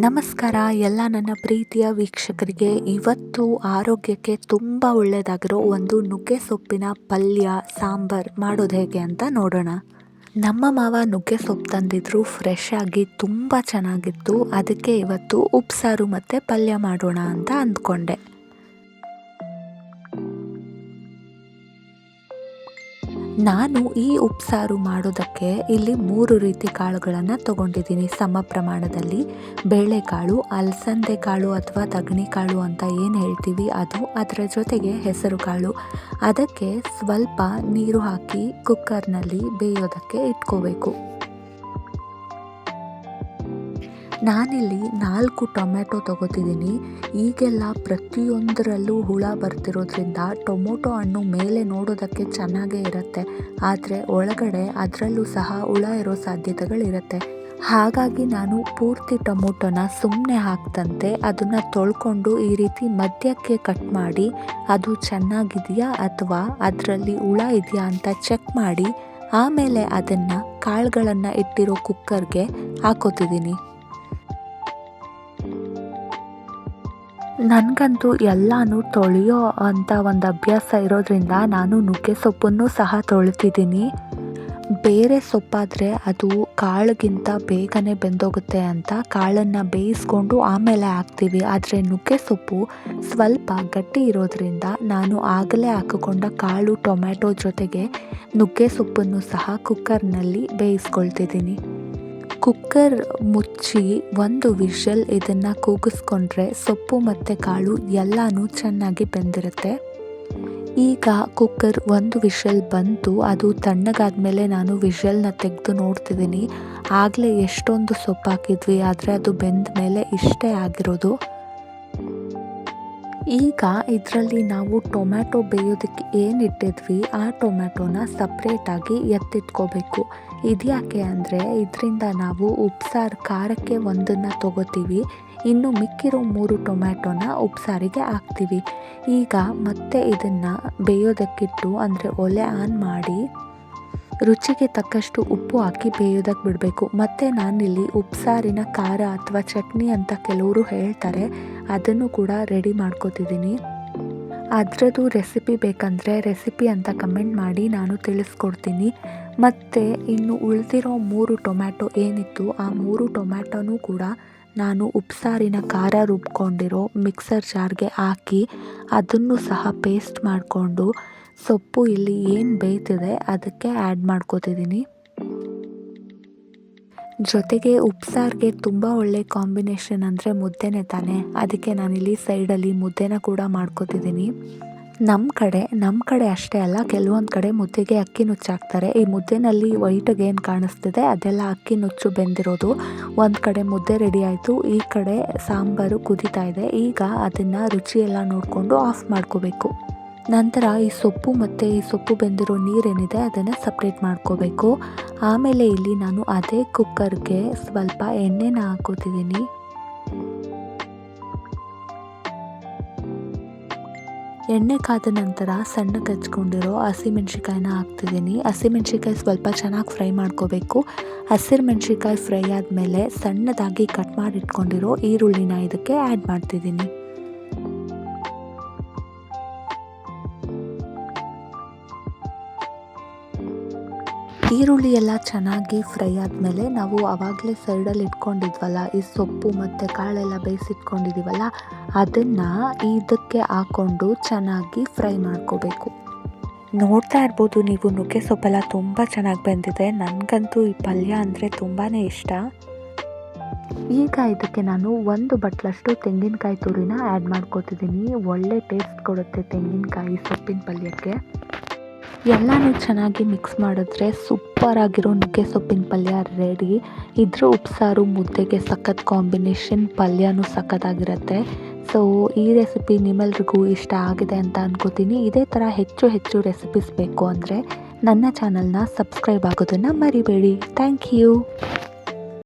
ನಮಸ್ಕಾರ ಎಲ್ಲ ನನ್ನ ಪ್ರೀತಿಯ ವೀಕ್ಷಕರಿಗೆ. ಇವತ್ತು ಆರೋಗ್ಯಕ್ಕೆ ತುಂಬ ಒಳ್ಳೆಯದಾಗಿರೋ ಒಂದು ನುಗ್ಗೆ ಸೊಪ್ಪಿನ ಪಲ್ಯ ಸಾಂಬಾರ್ ಮಾಡೋದು ಹೇಗೆ ಅಂತ ನೋಡೋಣ. ನಮ್ಮ ಮಾವ ನುಗ್ಗೆ ಸೊಪ್ಪು ತಂದಿದ್ರು, ಫ್ರೆಶ್ ಆಗಿ ತುಂಬ ಚೆನ್ನಾಗಿತ್ತು. ಅದಕ್ಕೆ ಇವತ್ತು ಉಪ್ಸಾರು ಮತ್ತು ಪಲ್ಯ ಮಾಡೋಣ ಅಂತ ಅಂದ್ಕೊಂಡೆ. ನಾನು ಈ ಉಪ್ಸಾರು ಮಾಡೋದಕ್ಕೆ ಇಲ್ಲಿ 3 ರೀತಿ ಕಾಳುಗಳನ್ನು ತಗೊಂಡಿದ್ದೀನಿ ಸಮ ಪ್ರಮಾಣದಲ್ಲಿ. ಬೇಳೆಕಾಳು, ಅಲಸಂದೆ ಕಾಳು ಅಥವಾ ತಗಣಿ ಕಾಳು ಅಂತ ಏನು ಹೇಳ್ತೀವಿ ಅದು, ಅದರ ಜೊತೆಗೆ ಹೆಸರು ಕಾಳು. ಅದಕ್ಕೆ ಸ್ವಲ್ಪ ನೀರು ಹಾಕಿ ಕುಕ್ಕರ್ನಲ್ಲಿ ಬೇಯೋದಕ್ಕೆ ಇಟ್ಕೋಬೇಕು. ನಾನಿಲ್ಲಿ 4 ಟೊಮೆಟೊ ತೊಗೋತಿದ್ದೀನಿ. ಈಗೆಲ್ಲ ಪ್ರತಿಯೊಂದರಲ್ಲೂ ಹುಳ ಬರ್ತಿರೋದ್ರಿಂದ ಟೊಮೊಟೊ ಹಣ್ಣು ಮೇಲೆ ನೋಡೋದಕ್ಕೆ ಚೆನ್ನಾಗೇ ಇರುತ್ತೆ, ಆದರೆ ಒಳಗಡೆ ಅದರಲ್ಲೂ ಸಹ ಹುಳ ಇರೋ ಸಾಧ್ಯತೆಗಳಿರುತ್ತೆ. ಹಾಗಾಗಿ ನಾನು ಪೂರ್ತಿ ಟೊಮೊಟೊನ ಸುಮ್ಮನೆ ಹಾಕ್ದಂತೆ ಅದನ್ನು ತೊಳ್ಕೊಂಡು ಈ ರೀತಿ ಮಧ್ಯಕ್ಕೆ ಕಟ್ ಮಾಡಿ ಅದು ಚೆನ್ನಾಗಿದೆಯಾ ಅಥವಾ ಅದರಲ್ಲಿ ಹುಳ ಇದೆಯಾ ಅಂತ ಚೆಕ್ ಮಾಡಿ ಆಮೇಲೆ ಅದನ್ನು ಕಾಳುಗಳನ್ನು ಇಟ್ಟಿರೋ ಕುಕ್ಕರ್ಗೆ ಹಾಕೋತಿದ್ದೀನಿ. ನನಗಂತೂ ಎಲ್ಲನೂ ತೊಳೆಯೋ ಅಂತ ಒಂದು ಅಭ್ಯಾಸ ಇರೋದ್ರಿಂದ ನಾನು ನುಗ್ಗೆ ಸೊಪ್ಪನ್ನು ಸಹ ತೊಳಿತಿದ್ದೀನಿ. ಬೇರೆ ಸೊಪ್ಪಾದರೆ ಅದು ಕಾಳಿಗಿಂತ ಬೇಗನೆ ಬೆಂದೋಗುತ್ತೆ ಅಂತ ಕಾಳನ್ನು ಬೇಯಿಸ್ಕೊಂಡು ಆಮೇಲೆ ಹಾಕ್ತೀವಿ. ಆದರೆ ನುಗ್ಗೆ ಸೊಪ್ಪು ಸ್ವಲ್ಪ ಗಟ್ಟಿ ಇರೋದ್ರಿಂದ ನಾನು ಆಗಲೇ ಹಾಕಿಕೊಂಡ ಕಾಳು ಟೊಮ್ಯಾಟೊ ಜೊತೆಗೆ ನುಗ್ಗೆ ಸೊಪ್ಪನ್ನು ಸಹ ಕುಕ್ಕರ್ನಲ್ಲಿ ಬೇಯಿಸ್ಕೊಳ್ತಿದ್ದೀನಿ. ಕುಕ್ಕರ್ ಮುಚ್ಚಿ 1 ವಿಷಲ್ ಇದನ್ನು ಕೂಗಿಸ್ಕೊಂಡ್ರೆ ಸೊಪ್ಪು ಮತ್ತು ಕಾಳು ಎಲ್ಲನೂ ಚೆನ್ನಾಗಿ ಬೆಂದಿರುತ್ತೆ. ಈಗ ಕುಕ್ಕರ್ 1 ವಿಷಲ್ ಬಂತು. ಅದು ತಣ್ಣಗಾದ್ಮೇಲೆ ನಾನು ವಿಷಲ್ನ ತೆಗೆದು ನೋಡ್ತಿದ್ದೀನಿ. ಆಗಲೇ ಎಷ್ಟೊಂದು ಸೊಪ್ಪು ಹಾಕಿದ್ವಿ, ಆದರೆ ಅದು ಬೆಂದ ಮೇಲೆ ಇಷ್ಟೇ ಆಗಿರೋದು. ಈಗ ಇದರಲ್ಲಿ ನಾವು ಟೊಮ್ಯಾಟೊ ಬೇಯೋದಕ್ಕೆ ಏನಿಟ್ಟಿದ್ವಿ ಆ ಟೊಮ್ಯಾಟೊನ ಸಪ್ರೇಟಾಗಿ ಎತ್ತಿಟ್ಕೋಬೇಕು. ಇದ್ಯಾಕೆ ಅಂದರೆ ಇದರಿಂದ ನಾವು ಉಪ್ಸಾರು ಖಾರಕ್ಕೆ ಒಂದನ್ನು ತೊಗೋತೀವಿ, ಇನ್ನು ಮಿಕ್ಕಿರೋ 3 ಟೊಮ್ಯಾಟೊನ ಉಪ್ಸಾರಿಗೆ ಹಾಕ್ತೀವಿ. ಈಗ ಮತ್ತೆ ಇದನ್ನು ಬೇಯೋದಕ್ಕಿಟ್ಟು ಅಂದರೆ ಒಲೆ ಆನ್ ಮಾಡಿ ರುಚಿಗೆ ತಕ್ಕಷ್ಟು ಉಪ್ಪು ಹಾಕಿ ಬೇಯೋದಕ್ಕೆ ಬಿಡಬೇಕು. ಮತ್ತು ನಾನಿಲ್ಲಿ ಉಪ್ಸಾರಿನ ಖಾರ ಅಥವಾ ಚಟ್ನಿ ಅಂತ ಕೆಲವರು ಹೇಳ್ತಾರೆ, ಅದನ್ನು ಕೂಡ ರೆಡಿ ಮಾಡ್ಕೋತಿದ್ದೀನಿ. ಅದರದ್ದು ರೆಸಿಪಿ ಬೇಕಂದರೆ ರೆಸಿಪಿ ಅಂತ ಕಮೆಂಟ್ ಮಾಡಿ, ನಾನು ತಿಳಿಸ್ಕೊಡ್ತೀನಿ. ಮತ್ತು ಇನ್ನು ಉಳಿದಿರೋ 3 ಟೊಮ್ಯಾಟೊ ಏನಿತ್ತು ಆ 3 ಟೊಮ್ಯಾಟೊನೂ ಕೂಡ ನಾನು ಉಪ್ಸಾರಿನ ಖಾರ ರುಬ್ಕೊಂಡಿರೋ ಮಿಕ್ಸರ್ ಜಾರ್ಗೆ ಹಾಕಿ ಅದನ್ನು ಸಹ ಪೇಸ್ಟ್ ಮಾಡಿಕೊಂಡು ಸೊಪ್ಪು ಇಲ್ಲಿ ಏನು ಬೇಯ್ತಿದೆ ಅದಕ್ಕೆ ಆ್ಯಡ್ ಮಾಡ್ಕೋತಿದ್ದೀನಿ. ಜೊತೆಗೆ ಉಪ್ಸಾರಿಗೆ ತುಂಬ ಒಳ್ಳೆ ಕಾಂಬಿನೇಷನ್ ಅಂದರೆ ಮುದ್ದೆನೇ ತಾನೆ, ಅದಕ್ಕೆ ನಾನಿಲ್ಲಿ ಸೈಡಲ್ಲಿ ಮುದ್ದೆನ ಕೂಡ ಮಾಡ್ಕೋತಿದ್ದೀನಿ. ನಮ್ಮ ಕಡೆ ಅಷ್ಟೇ ಅಲ್ಲ, ಕೆಲವೊಂದು ಕಡೆ ಮುದ್ದೆಗೆ ಅಕ್ಕಿ ನುಚ್ಚು ಹಾಕ್ತಾರೆ. ಈ ಮುದ್ದೆನಲ್ಲಿ ವೈಟಿಗೆ ಏನು ಕಾಣಿಸ್ತಿದೆ ಅದೆಲ್ಲ ಅಕ್ಕಿ ನುಚ್ಚು ಬೆಂದಿರೋದು. ಒಂದು ಕಡೆ ಮುದ್ದೆ ರೆಡಿ ಆಯಿತು, ಈ ಕಡೆ ಸಾಂಬಾರು ಕುದೀತಾ ಇದೆ. ಈಗ ಅದನ್ನು ರುಚಿಯೆಲ್ಲ ನೋಡಿಕೊಂಡು ಆಫ್ ಮಾಡ್ಕೋಬೇಕು. ನಂತರ ಈ ಸೊಪ್ಪು ಮತ್ತು ಈ ಸೊಪ್ಪು ಬೆಂದಿರೋ ನೀರೇನಿದೆ ಅದನ್ನು ಸಪ್ರೇಟ್ ಮಾಡ್ಕೋಬೇಕು. ಆಮೇಲೆ ಇಲ್ಲಿ ನಾನು ಅದೇ ಕುಕ್ಕರ್ಗೆ ಸ್ವಲ್ಪ ಎಣ್ಣೆನ ಹಾಕೋತಿದ್ದೀನಿ. ಎಣ್ಣೆ ಕಾದ ನಂತರ ಸಣ್ಣಗೆ ಹಚ್ಕೊಂಡಿರೋ ಹಸಿಮೆಣ್ಸಿಕಾಯಿನ ಹಾಕ್ತಿದ್ದೀನಿ. ಹಸಿಮೆಣ್ಸಿಕಾಯಿ ಸ್ವಲ್ಪ ಚೆನ್ನಾಗಿ ಫ್ರೈ ಮಾಡ್ಕೋಬೇಕು. ಹಸಿರು ಮೆಣ್ಸಿಕಾಯಿ ಫ್ರೈ ಆದಮೇಲೆ ಸಣ್ಣದಾಗಿ ಕಟ್ ಮಾಡಿ ಇಟ್ಕೊಂಡಿರೋ ಈರುಳ್ಳಿನ ಇದಕ್ಕೆ ಆ್ಯಡ್ ಮಾಡ್ತಿದ್ದೀನಿ. ಈರುಳ್ಳಿ ಎಲ್ಲ ಚೆನ್ನಾಗಿ ಫ್ರೈ ಆದಮೇಲೆ ನಾವು ಆವಾಗಲೇ ಸೈಡಲ್ಲಿ ಇಟ್ಕೊಂಡಿದ್ವಲ್ಲ ಈ ಸೊಪ್ಪು ಮತ್ತು ಕಾಳೆಲ್ಲ ಬೇಯಿಸಿಟ್ಕೊಂಡಿದ್ದೀವಲ್ಲ ಅದನ್ನು ಇದಕ್ಕೆ ಹಾಕ್ಕೊಂಡು ಚೆನ್ನಾಗಿ ಫ್ರೈ ಮಾಡ್ಕೋಬೇಕು. ನೋಡ್ತಾ ಇರ್ಬೋದು ನೀವು, ನುಗ್ಗೆ ಸೊಪ್ಪೆಲ್ಲ ತುಂಬ ಚೆನ್ನಾಗಿ ಬೆಂದಿದೆ. ನನಗಂತೂ ಈ ಪಲ್ಯ ಅಂದರೆ ತುಂಬಾ ಇಷ್ಟ. ಈಗ ಇದಕ್ಕೆ ನಾನು 1 ಬಟ್ಲಷ್ಟು ತೆಂಗಿನಕಾಯಿ ತುರಿನ ಆ್ಯಡ್ ಮಾಡ್ಕೋತಿದ್ದೀನಿ. ಒಳ್ಳೆ ಟೇಸ್ಟ್ ಕೊಡುತ್ತೆ ತೆಂಗಿನಕಾಯಿ ಸೊಪ್ಪಿನ ಪಲ್ಯಕ್ಕೆ. ಎಲ್ಲನೂ ಚೆನ್ನಾಗಿ ಮಿಕ್ಸ್ ಮಾಡಿದ್ರೆ ಸೂಪರಾಗಿರೋ ನುಗ್ಗೆ ಸೊಪ್ಪಿನ ಪಲ್ಯ ರೆಡಿ. ಇದ್ರ ಉಪ್ಸಾರು ಮುದ್ದೆಗೆ ಸಖತ್ ಕಾಂಬಿನೇಷನ್, ಪಲ್ಯನೂ ಸಖತ್ತಾಗಿರುತ್ತೆ. ಸೊ ಈ ರೆಸಿಪಿ ನಿಮ್ಮೆಲ್ರಿಗೂ ಇಷ್ಟ ಆಗಿದೆ ಅಂತ ಅನ್ಕೋತೀನಿ. ಇದೇ ಥರ ಹೆಚ್ಚು ರೆಸಿಪೀಸ್ ಬೇಕು ಅಂದರೆ ನನ್ನ ಚಾನಲ್ನ ಸಬ್ಸ್ಕ್ರೈಬ್ ಆಗೋದನ್ನು ಮರಿಬೇಡಿ. Thank you.